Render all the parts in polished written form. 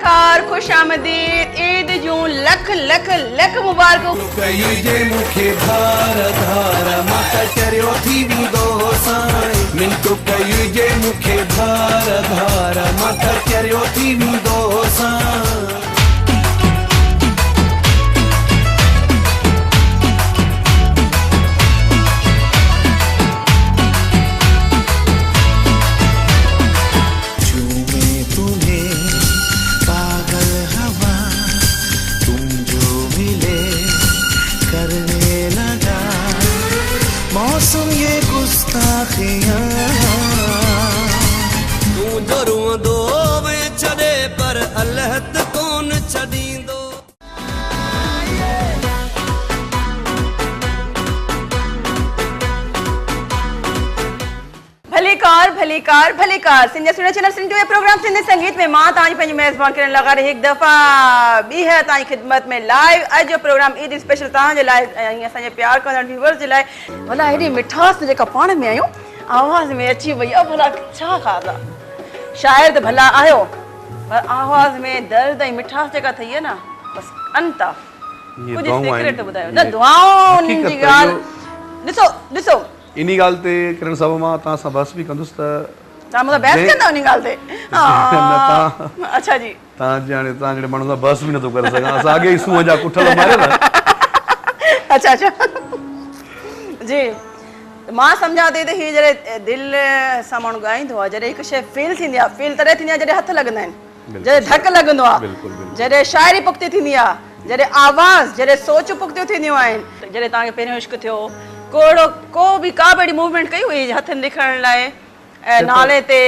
Car खुश आमदीद ईद जूं लख लख लख मुबारक जे मुखे धार धार माता चरियो थी वींदो साईं मिंटू कई जे मुखे धार धार माता चरियो थी वींदो साईं मौसम ये गुस्ताखियां तू जो रोंदो वे छड़े पर अल्लाह त कौन छड़ींदो भली कार सिंध सुने चैनल सिंध जो प्रोग्राम सिंध संगीत में मां ताजी पंहिंजी मेज़बान करण लगा रही एक दफ़ा ॿी है ताजी खिदमत में लाइव अॼु जो प्रोग्राम ईद स्पेशल तव्हांजे लाइ ऐं असांजे प्यार कंदड़ व्यूअर्स जे लाइ भला हेॾी मिठास जेका पाण में आहियूं आवाज़ में अची वई आहे भला छा खाधा शायदि भला आहियो पर आवाज़ में दर्द ऐं मिठास जेका थी आहे न बसि अंत आहे कुझु सीक्रेट ॿुधायो न दुआउनि जी ॻाल्हि ॾिसो इन्ही ॻाल्हि ते किरण साहब मां तव्हां सां बहस बि कंदुसि त तव्हां मूंसां बहस कंदा उन ॻाल्हि ते अच्छा जी तव्हां जहिड़े माण्हू सां बहस बि नथो करे सघां असां अॻे ई सूंहं जा कुठल मारियल अच्छा जी मां सम्झां थी त हीअ जॾहिं दिलि सां माण्हू ॻाईंदो आहे जॾहिं हिकु शइ फील थींदी आहे फील तॾहिं थींदी आहे जॾहिं हथ लॻंदा आहिनि जॾहिं धक लॻंदो आहे जॾहिं शाइरी पुख़्ती थींदी आहे जॾहिं आवाज़ जॾहिं सोच पुख़्तियूं थींदियूं आहिनि जॾहिं तव्हांखे पहिरियों इश्क थियो को बि का बि अहिड़ी मूवमेंट कई हुई हथनि लिखण लाइ नाले ते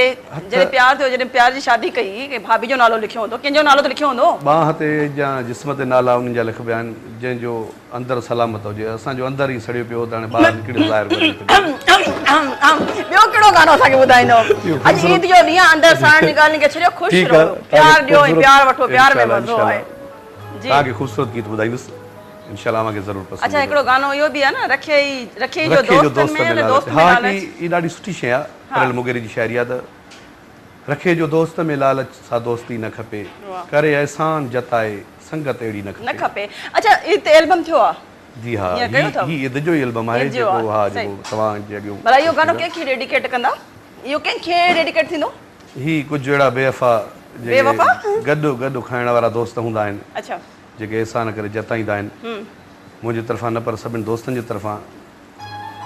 जॾहिं प्यार थियो जॾहिं प्यार जी शादी कई कि भाभी जो नालो लिखियो हूंदो कंहिंजो नालो त लिखियो हूंदो बांह ते या जिस्म ते नाला उन्हनि जा लिखिबा आहिनि जंहिंजो अंदरि सलामत हुजे असांजो अंदरि ई सड़ियो पियो त हाणे ॿाहिरि निकिरी ज़ाहिर ॿियो कहिड़ो गानो असांखे ॿुधाईंदो अॼु ईद जो ॾींहुं अंदरि साण जी ॻाल्हि खे छॾियो ख़ुशि रहो प्यार ॾियो ऐं प्यार वठो प्यार में मज़ो आहे जी तव्हांखे ख़ूबसूरत गीत ॿुधाईंदुसि इंशाल्लाह मूंखे ज़रूरु पसंदि अच्छा हिकिड़ो गानो इहो बि आहे न रखे जो दोस्त में दोस्त में लालच ई ॾाढी सुठी शइ आहे करियल मुगेरी जी शाइरी आहे त रखे जो दोस्त में लालच सां दोस्ती न खपे करे एहसान जताए संगत अहिड़ी न खपे अच्छा हीअ एल्बम थियो आहे जी हा ही ईद जो एल्बम आहे जेको हा जेको तव्हां जॻियो भला इहो गानो कंहिंखे डेडिकेट कंदा इहो कंहिंखे डेडिकेट थींदो ही कुझु अहिड़ा बेवफ़ा जेके गॾु खाइण वारा दोस्त हूंदा आहिनि अच्छा जेके एहसान करे जताईंदा आहिनि मुंहिंजी तरफ़ां न पर सभिनि दोस्तनि जी तरफ़ां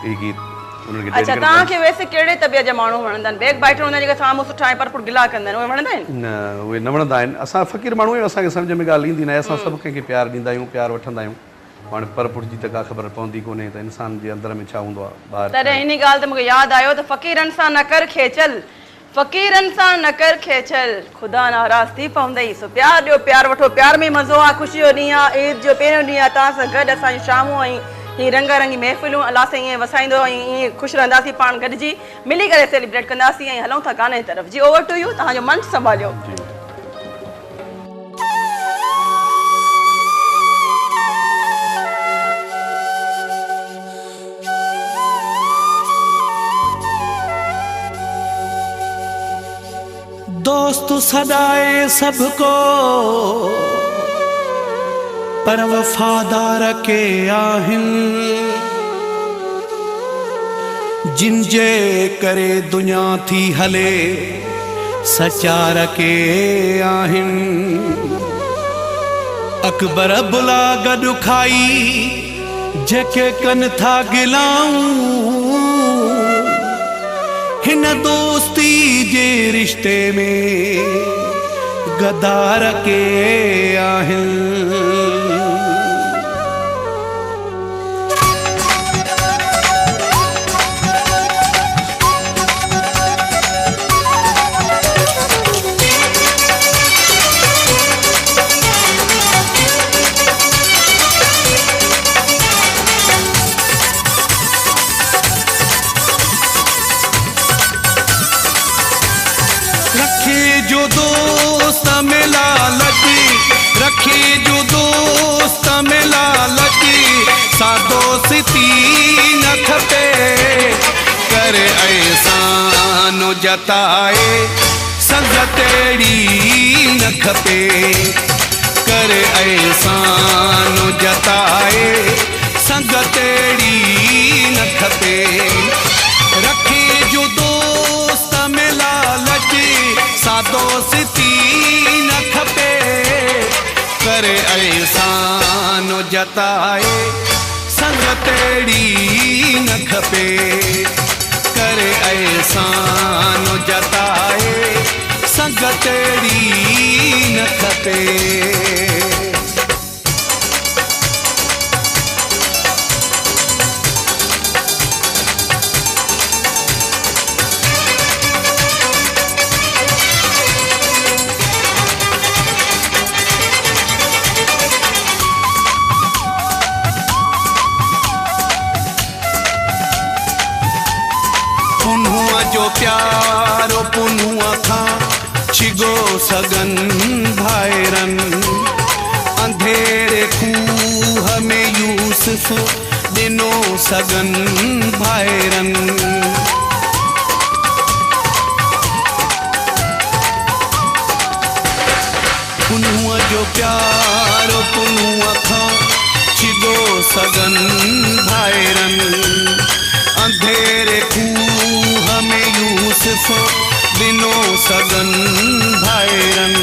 ही गीत उन्हनि खे अच्छा तव्हांखे वैसे कहिड़े तबियत जा माण्हू वणंदा आहिनि बैक बाइटर हूंदा आहिनि जेके साम्हूं सुठा ऐं परपुर गिला कंदा आहिनि उहे वणंदा आहिनि न उहे न वणंदा आहिनि असां फ़क़ीर माण्हू आहियूं असांखे सम्झ में ॻाल्हि ईंदी न आहे असां सभु कंहिंखे प्यारु ॾींदा आहियूं प्यारु वठंदा आहियूं हाणे परपुर जी त का ख़बर पवंदी कोन्हे त इंसान जे अंदर में छा हूंदो आहे ॿाहिरि तॾहिं हिन ॻाल्हि ते मूंखे यादि आयो त फ़क़ीरनि सां न कर खेचल फ़क़ीरनि सां न कर खेचल ख़ुदा नाराज़ थी पवंदई सो प्यार ॾियो प्यार वठो प्यार में मज़ो आहे ख़ुशी जो ॾींहुं आहे ईद जो पहिरियों ॾींहुं आहे तव्हां सां गॾु असांजी शामूं ऐं हीअ रंग रंगी महफ़िलूं अलाह सां ईअं वसाईंदो ऐं ईअं ख़ुशि रहंदासीं पाण गॾिजी मिली करे सेलिब्रेट कंदासीं ऐं हलूं था गाने जी तरफ़ जी ओवर टू यू तव्हांजो मंच संभालियो दोस्त सदाए सबको पर वफादार के आहिन जिनजे करे दुनिया थी हले सचार के आहिन अकबर बुला गॾु खाई जेके कन था गिलाऊं हिन दोस्ती जे रिश्ते में गदार के आहिनि जो दोस्त मिला लगी रखी जो दोस्त मिला लगी सा दोस्ती न खपे करे एहसान जताए संगत अहिड़ी न खपे करे एहसान जताए संगत अहिड़ी न खपे रखे जो दोस्त में लालच सादोस्ती न खपे करे एहसान जताए संगत अहिड़ी न खपे करे एहसान जताए संगत अहिड़ी न खपे। पुनुआ जो प्यारो पुनुआ खां छिगो सगन भाइरन अंधेरे खूह में यूसुफ दिनो सगन भाइरन पुनुआ जो प्यारो पुनुआ खां छिगो सगन भाइरन अंधेरे खूह में यूसुफ दिनो सगन भाइरन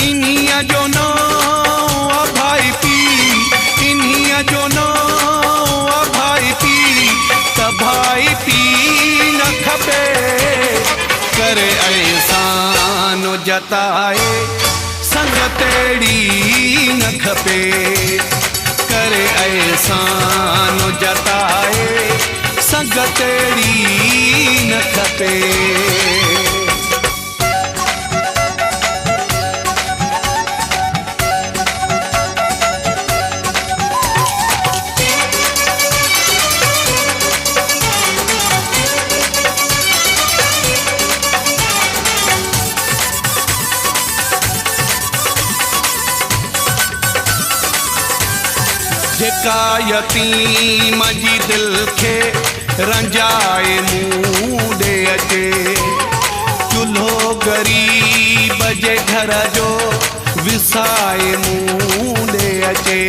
इन्हीअ जो नाम भाई पी इन्हीअ जो नाम भाई पी त भाई पी न खपे करे एहसान जताए संगत अहिड़ी न खपे करे एहसान जताए संगत अहिड़ी न खपे। जेका यतीम जी दिल खे रंजाए मुंह ॾे अचे चुल्हो ग़रीब जे घर जो विसाए मुंह ॾे अचे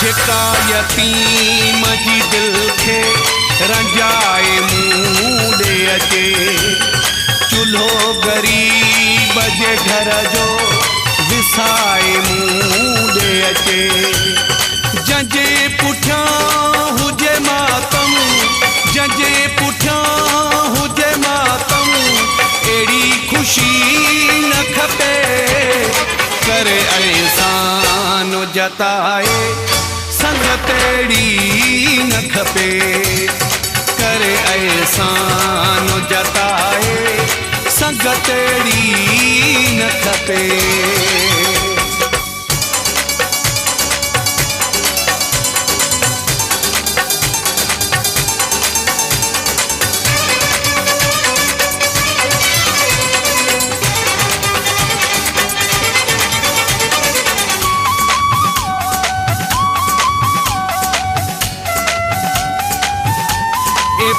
जेका यतीम जी दिल खे रंजाए मुंह ॾे अचे चुल्हो ग़रीब जे घर जो विसाए मुंह ॾे अचे जंहिंजे पुठियां हुजे मातम जंहिंजे पुठियां हुजे मातम अहिड़ी ख़ुशी न खपे करे एहसान जताए संगत अहिड़ी न खपे करे एहसान जताए संगत अहिड़ी न खपे।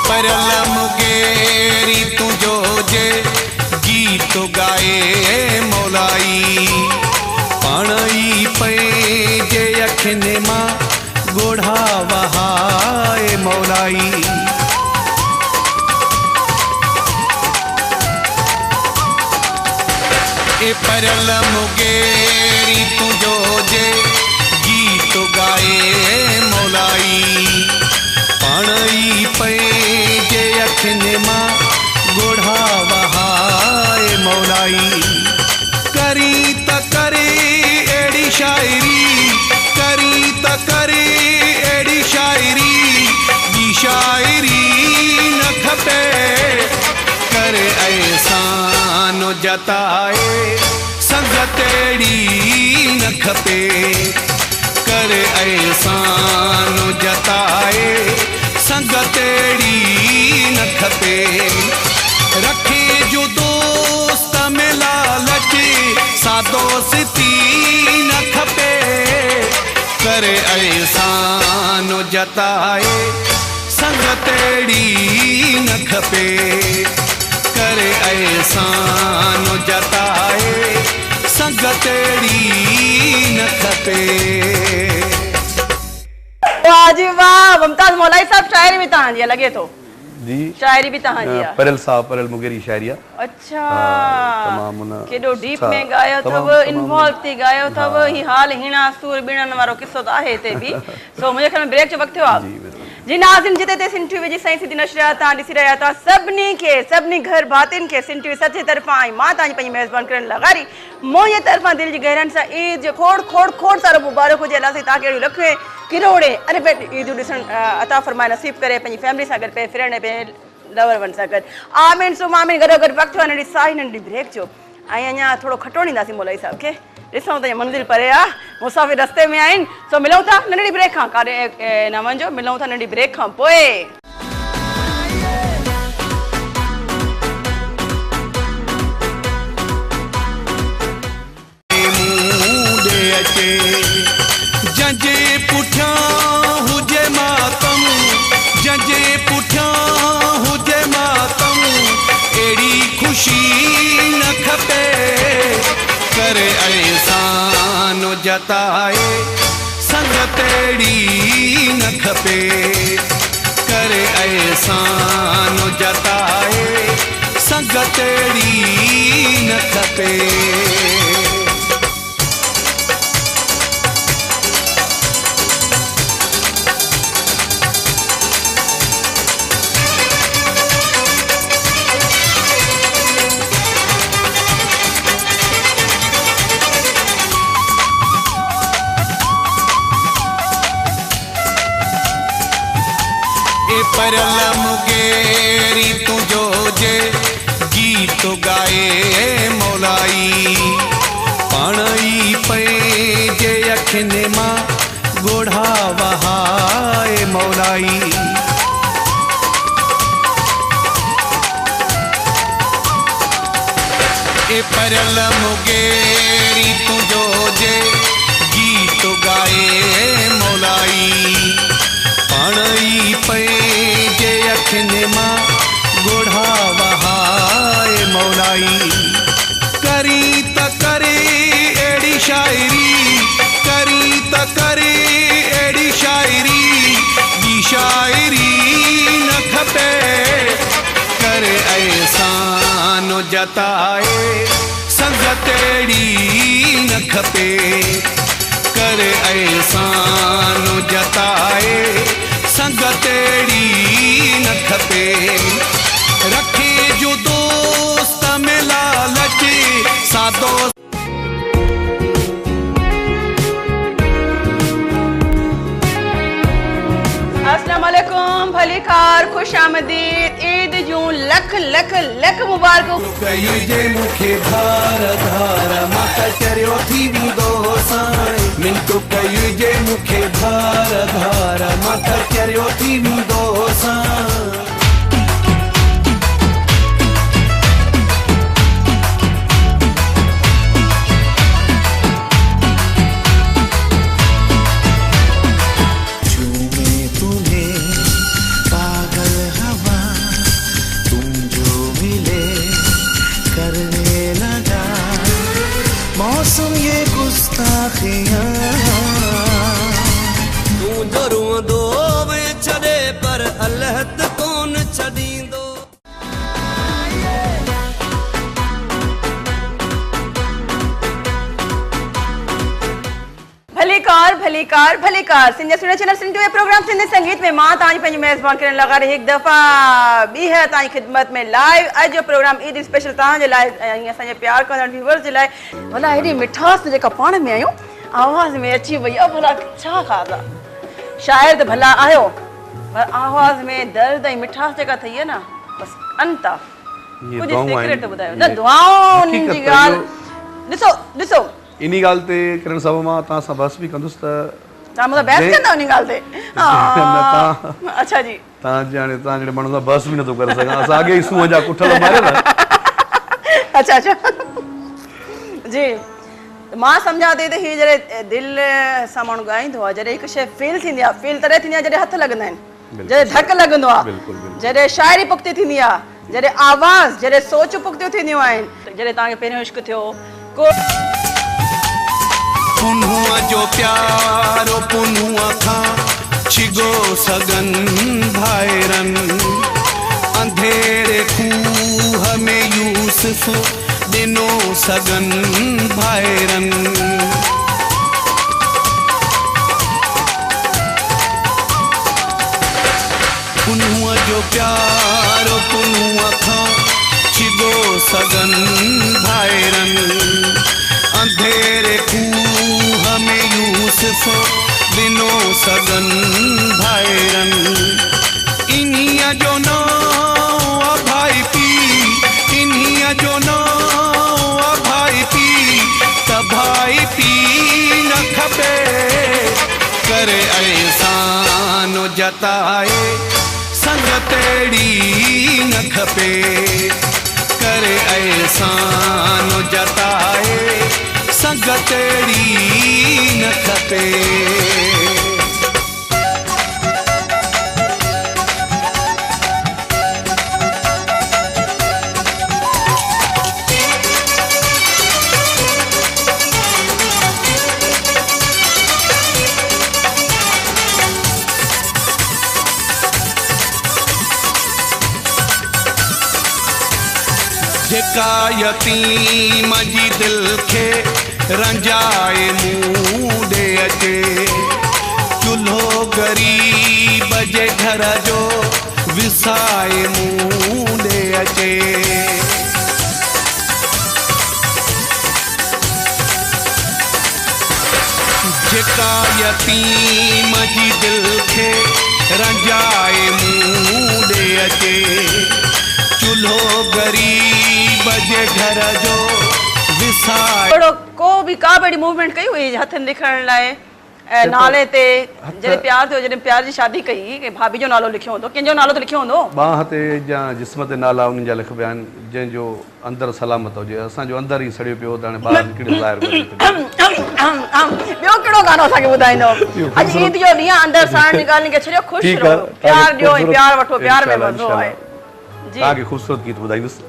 परल मुगेरी तुझो जे गीत गाए मौलाई पाण ई पंहिंजे अखियुनि मां ॻोढ़ा वहाए मौलाई ए परल मुगेरी तुझो जे गीत गाए मौलाई पाण ई पंहिंजे अखियुनि मां ॻोढ़ा वहाए मौलाई करी त करे अहिड़ी शाइरी करी त करे अहिड़ी शाइरी ॿी शाइरी न खपे करे एहसान जताए संगत अहिड़ी न खपे करे एहसान जताए संगत अहिड़ी न खपे रखे जो दोस्त में लालच सादोस्ती न खपे करे एहसान जताए संग तेड़ी न खपे करे एहसान जताए संग तेड़ी न खपे। वाह जी वाह, मुमताज मौलाई साहब शायरी भी तव्हांजी आहे लॻे थो, जी शायरी भी तव्हांजी आहे। परियल साहब, परियल मुगेरी शायरी आहे। अच्छा, तमामु उन केॾो डीप में ॻायो अथव, इन्वॉल्व थी ॻायो अथव। ही हाल हीणा सूर ॿिणनि वारो किसो त आहे हिते बि। सो मुंहिंजे ख़्याल में ब्रेक जो वक़्तु थियो आहे। जी नाज़िम, जिते ते सिंध टीवी जी सही सिधी नशरियात तव्हां ॾिसी रहिया था, सभिनी खे, सभिनी घर भातियुनि खे सिंध टीवी सचे तरफ़ां ऐं मां तव्हांजी पंहिंजी मेज़बान करण लॻारी मुंहिंजे तरफ़ां दिलि जी गहराइनि सां ईद जो खोड़ खोड़ खोड़ सारो मुबारक हुजे। अलाह साईं तव्हांखे अहिड़ियूं लखे किरोड़े अरबे ईदूं ॾिसणु अता फ़रमाए नसीब करे, पंहिंजी फैमिली सां गॾु पे फिरण ऐं पंहिंजे लवर वन सां गॾु। आमीन सुम आमीन। गॾो गॾु वक़्तु आहे नंढी साई नंढी ब्रेक जो, ऐं अञा थोरो खटोड़ींदासीं मौलाई साहब खे। ॾिसूं त मंज़िल परे आहे, मुसाफ़िर रस्ते में आहिनि। सो मिलूं था नंढड़ी ब्रेक खां, काॾे न वञो, मिलूं था नंढी ब्रेक खां पोइ। जंहिंजे पुठियां हुजे मातम, जंहिंजे पुठियां हुजे मातम, अहिड़ी ख़ुशी न खपे करे एहसान जताए संग तेड़ी न खपे करे एहसान जताए संग तेड़ी न खपे। परल मुगेरी तुझो जे गीत गाए मौलाई पाण ई पंहिंजे अखियुनि मां ॻोढ़ा वहाए मौलाई। ए परल मुगेरी तुझो जे गीत गाए मौलाई पाण ई पंहिंजे अखियुनि मां ॻोढ़ा वहाए मौलाई। करी त करे अहिड़ी शाइरी, करी त करे अहिड़ी शाइरी, ॿी शाइरी न खपे करे एहसान जताए संग तेड़ी न खपे करे एहसान जताए संग तेड़ी न खपे। रखे जो दोस्त में लालच सादो। अस्सलाम वालेकुम, भली कार, खुश आमदीद, ईद जूं लख लख लख मुबारक। कयुजे मुखे धार धार माता चरियो थी वींदो साईं, मिंटू कयुजे मुखे धार धार माता चरियो थी वींदो साईं। मौसम ये गुस्ताखियां तू जो रोंदो वे छड़े पर अल्लाह त कौन छड़ींदो। भली कार भली कार सिंध सुने channel Sindh TV programme Sindhi संगीत में मां तव्हांजी पंहिंजी मेज़बान करण लॻा रही हिकु दफ़ा ॿी है तव्हांजी ख़िदमत में लाइव। अॼु जो प्रोग्राम ईद स्पेशल तव्हांजे लाइ ऐं असांजे प्यार कंदड़ व्यूअर्स जे लाइ। भला हेॾी मिठास जेका पाण में आहियूं आवाज़ में अची वई आहे, भला छा खाधा। शाइर त भला आहियो पर आवाज़ में दर्द ऐं मिठास जेका थी आहे न बसि अंत आहे। कुझु सीक्रेट ॿुधायो न दुआउनि जी ॻाल्हि। ॾिसो ॾिसो इन ॻाल्हि ते किरण साहब मां तव्हां सां बस बि कंदुसि त तव्हां मूंसां बहस कंदा उन ॻाल्हि ते। अच्छा जी, तव्हां जहिड़े माण्हू सां बस बि नथो करे सघां। असां अॻे ई सूंहं जा कुठल मारियल। अच्छा अच्छा जी, मां सम्झां थी त हीअ जॾहिं दिलि सां माण्हू ॻाईंदो आहे, जॾहिं हिकु शइ फील थींदी आहे, फील तॾहिं थींदी आहे जॾहिं हथ लॻंदा आहिनि। जॾहिं धक लॻंदो आहे, बिल्कुलु, बिल्कुलु। जॾहिं शाइरी पुख़्ती थींदी आहे, जॾहिं आवाज़, जॾहिं सोच पुख़्तियूं थींदियूं आहिनि, जॾहिं तव्हांखे पहिरियों इश्क थियो को पुनुआ जो प्यारो पुनुआ खां छिगो सगन भाइरन अंधेरे खूह में यूसुफ ॾिनो सगन भाइरन पुनुआ जो प्यारो पुनुआ खां छिगो सगन भाइरन अंधेरे खूह में यूसुफ ॾिनो सगन भाइरन इन्हीअ जो नाम आ भाई पी इन्हीअ जो नाम आ भाई पी त भाई पी न खपे करे एहसान जताए संग तेड़ी न खपे करे एहसान जताए संग तेड़ी न खपे जेका यतीम जी दिल खे रंजाए मुंहुं ॾे अचे चुल्हो ग़रीब जे घर जो विसाए मुंहुं ॾे अचे जेका यतीम जी दिल खे रंजाए मुंहुं ॾे अचे चुल्हो ग़रीब जे घर जो विसाए अहिड़ो को बि का बि अहिड़ी मूवमेंट कई हुई हथनि लिखण लाइ नाले ते जॾहिं प्यार थियो जॾहिं प्यार जी शादी कई कि भाभी जो नालो लिखियो हूंदो कंहिंजो नालो त लिखियो हूंदो बांह ते या जिस्म ते नाला उन्हनि जा लिखिबा आहिनि जंहिंजो अंदरि सलामत हुजे असांजो अंदरि ई सड़ियो पियो त हाणे ॿाहिरि निकिरी ज़ाहिर ॿियो कहिड़ो गानो असांखे ॿुधाईंदो अॼु ईद जो ॾींहुं अंदरि साण जी ॻाल्हि खे छॾियो ख़ुशि रहो प्यार ॾियो ऐं प्यार वठो प्यार में मज़ो आहे जी तव्हांखे ख़ूबसूरत गीत ॿुधाईंदुसि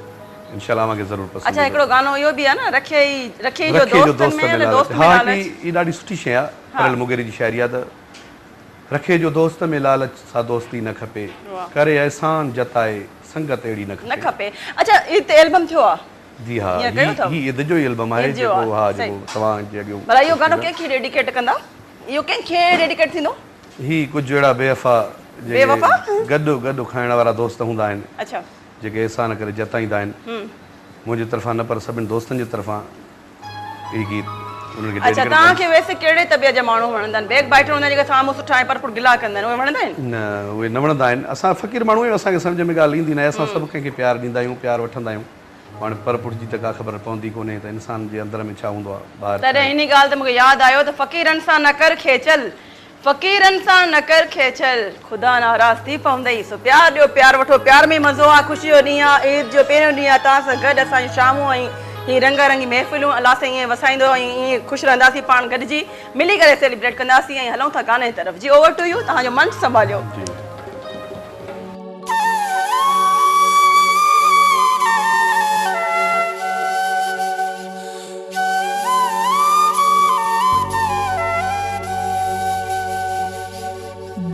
इंशाल्लाह मूंखे ज़रूरु पसंदि अच्छा हिकिड़ो गानो इहो बि आहे न रखे जो दोस्तनि में दोस्त में हा लालच ही ॾाढी सुठी शइ आहे परेल मुगेरी जी शाइरी आहे त रखे जो दोस्त में लालच सां दोस्ती न खपे करे एहसान जताए संगत अहिड़ी न खपे अच्छा हीअ एल्बम थियो आहे जी हा ईअं कयो अथव? ही ईद जो ई एल्बम आहे ईद जो जेको हा सही। जेको तव्हां जे अॻियो भला इहो गानो कंहिंखे डेडिकेट कंदा इहो कंहिंखे डेडिकेट थींदो ही कुझु अहिड़ा बेवफ़ा बेवफ़ा? गॾु गॾु खाइण वारा दोस्त हूंदा आहिनि अच्छा जेके एहसान करे जताईंदा आहिनि मुंहिंजे तरफ़ां न पर सभिनि दोस्तनि जे तरफ़ां ही गीत उन्हनि खे अच्छा तव्हांखे वैसे कहिड़े तबियत जा माण्हू वणंदा आहिनि बैक बाइटर हूंदा आहिनि जेके साम्हूं सुठा ऐं परपुर गिला कंदा आहिनि उहे वणंदा आहिनि न उहे न वणंदा आहिनि असां फ़क़ीर माण्हू आहियूं असांखे सम्झ में ॻाल्हि ईंदी न आहे असां सभु कंहिंखे प्यारु ॾींदा आहियूं प्यारु वठंदा आहियूं हाणे परपुर जी त का ख़बर पवंदी कोन्हे त इंसान जे अंदर में छा हूंदो आहे ॿाहिरि तॾहिं हिन ॻाल्हि ते मूंखे यादि आयो त फ़क़ीरनि सां न कर खेचल फ़क़ीरनि सां न कर खेचल ख़ुदा नाराज़ थी पवंदई सो प्यार ॾियो प्यार वठो प्यार में मज़ो आहे ख़ुशी जो ॾींहुं आहे ईद जो पहिरियों ॾींहुं आहे तव्हां सां गॾु असांजूं शामूं ऐं हीअ रंग रंगी महफ़िलूं अलाह सां ईअं वसाईंदो ऐं ईअं ख़ुशि रहंदासीं पाण गॾिजी मिली करे सेलिब्रेट कंदासीं ऐं हलूं था गाने तरफ़ जी ओवर टू यू तव्हांजो मंच संभालियो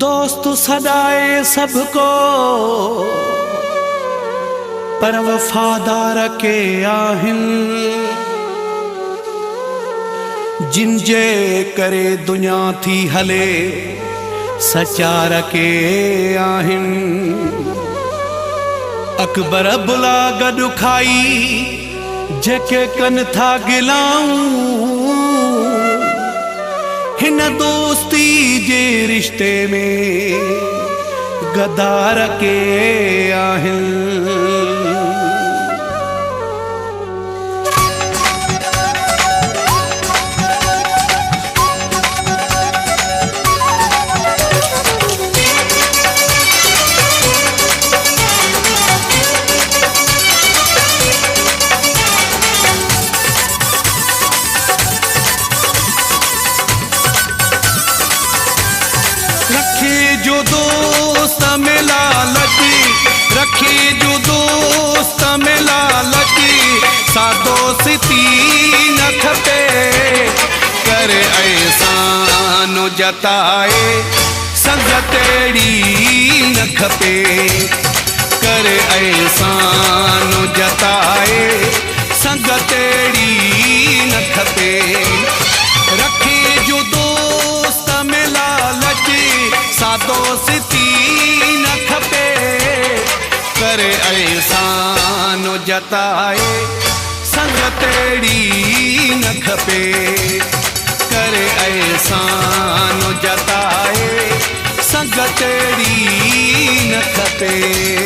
दोस्त सदाए सबको पर वफादार के आहिनि जिन जे करे दुनिया थी हले सचार के आहिनि अकबर बुला गॾु खाई जेके कनि था गिलाऊं हिन दोस्ती जे रिश्ते में गदार के आहिनि जो दोस्त में लालच सादोस्ती न खपे करे एहसान जताए संगत अहिड़ी न खपे करे एहसान जताए संगत अहिड़ी न खपे रखे जो दोस्त में लालच सादोस्ती न खपे करे एहसान जताए संगत अहिड़ी न खपे करे एहसान जताए संगत अहिड़ी न खपे।